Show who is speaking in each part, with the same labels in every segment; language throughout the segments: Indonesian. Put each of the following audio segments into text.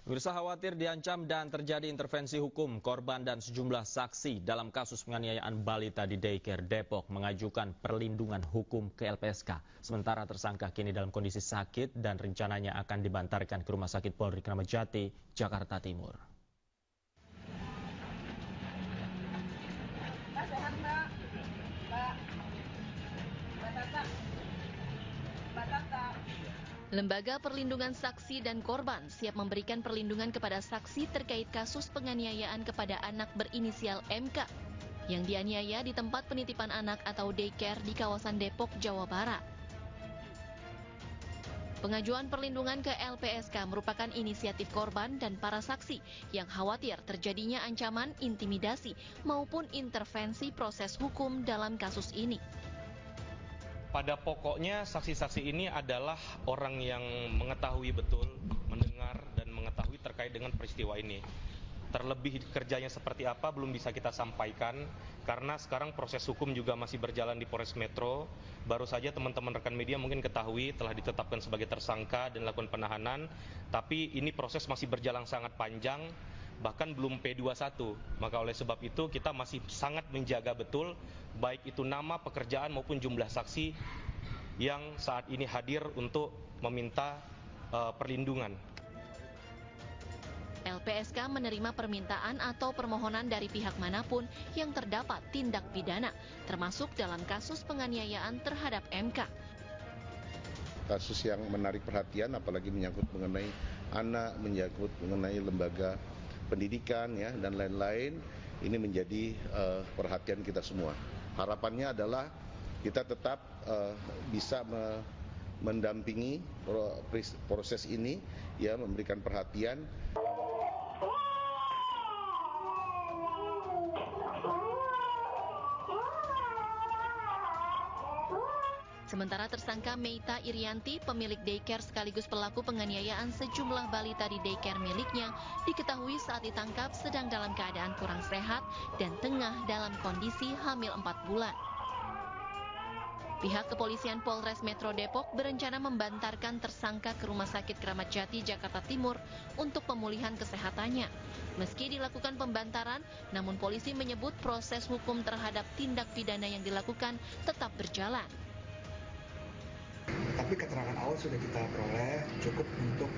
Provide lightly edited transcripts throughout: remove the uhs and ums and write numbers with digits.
Speaker 1: Pemirsa khawatir diancam dan terjadi intervensi hukum, korban dan sejumlah saksi dalam kasus penganiayaan balita di Daycare Depok mengajukan perlindungan hukum ke LPSK. Sementara tersangka kini dalam kondisi sakit dan rencananya akan dibantarkan ke Rumah Sakit Polri Kramat Jati, Jakarta Timur.
Speaker 2: Mbak sehat, Mbak? Mbak Tata.
Speaker 3: Lembaga Perlindungan Saksi dan Korban siap memberikan perlindungan kepada saksi terkait kasus penganiayaan kepada anak berinisial MK yang dianiaya di tempat penitipan anak atau daycare di kawasan Depok, Jawa Barat. Pengajuan perlindungan ke LPSK merupakan inisiatif korban dan para saksi yang khawatir terjadinya ancaman, intimidasi maupun intervensi proses hukum dalam kasus ini.
Speaker 4: Pada pokoknya saksi-saksi ini adalah orang yang mengetahui betul, mendengar dan mengetahui terkait dengan peristiwa ini. Terlebih kerjanya seperti apa belum bisa kita sampaikan karena sekarang proses hukum juga masih berjalan di Polres Metro. Baru saja teman-teman rekan media mungkin ketahui telah ditetapkan sebagai tersangka dan dilakukan penahanan, tapi ini proses masih berjalan sangat panjang, bahkan belum P21. Maka oleh sebab itu kita masih sangat menjaga betul baik itu nama, pekerjaan maupun jumlah saksi yang saat ini hadir untuk meminta perlindungan.
Speaker 3: LPSK menerima permintaan atau permohonan dari pihak manapun yang terdapat tindak pidana, termasuk dalam kasus penganiayaan terhadap MK.
Speaker 5: Kasus yang menarik perhatian, apalagi menyangkut mengenai anak, menyangkut mengenai lembaga pendidikan ya dan lain-lain, ini menjadi perhatian kita semua. Harapannya adalah kita tetap bisa mendampingi proses ini, ya, memberikan perhatian.
Speaker 3: Sementara tersangka Meita Irianti, pemilik daycare sekaligus pelaku penganiayaan sejumlah balita di daycare miliknya, diketahui saat ditangkap sedang dalam keadaan kurang sehat dan tengah dalam kondisi hamil 4 bulan. Pihak kepolisian Polres Metro Depok berencana membantarkan tersangka ke Rumah Sakit Kramat Jati, Jakarta Timur untuk pemulihan kesehatannya. Meski dilakukan pembantaran, namun polisi menyebut proses hukum terhadap tindak pidana yang dilakukan tetap berjalan.
Speaker 6: Tapi keterangan awal sudah kita peroleh cukup untuk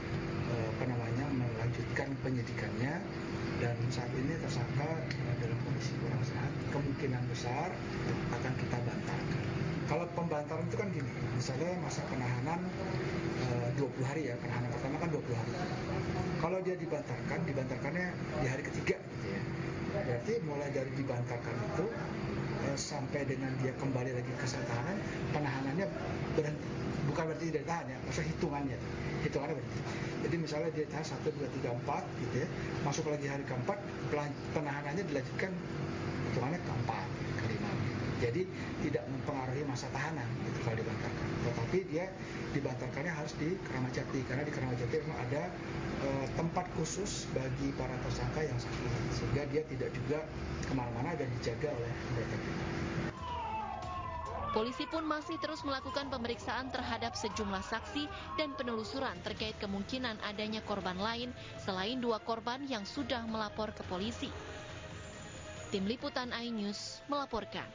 Speaker 6: melanjutkan penyidikannya, dan saat ini tersangka dalam kondisi kurang sehat, kemungkinan besar akan kita bantarkan. Kalau pembantaran itu kan gini, misalnya masa penahanan 20 hari ya, penahanan pertama kan 20 hari. Kalau dia dibantarkannya di hari ketiga gitu ya. Berarti mulai dari dibantarkan itu sampai dengan dia kembali lagi ke tahanan, penahanannya berhenti. Bukan berarti tidak ditahan ya, maksudnya hitungannya berhenti. Jadi misalnya dia tahan 1, 2, 3, 4 gitu ya, masuk lagi hari keempat, penahanannya dilanjutkan hitungannya keempat, kelima. Jadi tidak mempengaruhi masa tahanan gitu kalau dibantarkan. Tetapi dia dibantarkannya harus di Kramat Jati, karena di Kramat Jati memang ada tempat khusus bagi para tersangka yang sakit, sehingga dia tidak juga kemana-mana dan dijaga oleh mereka.
Speaker 3: Polisi pun masih terus melakukan pemeriksaan terhadap sejumlah saksi dan penelusuran terkait kemungkinan adanya korban lain selain 2 korban yang sudah melapor ke polisi. Tim Liputan iNews melaporkan.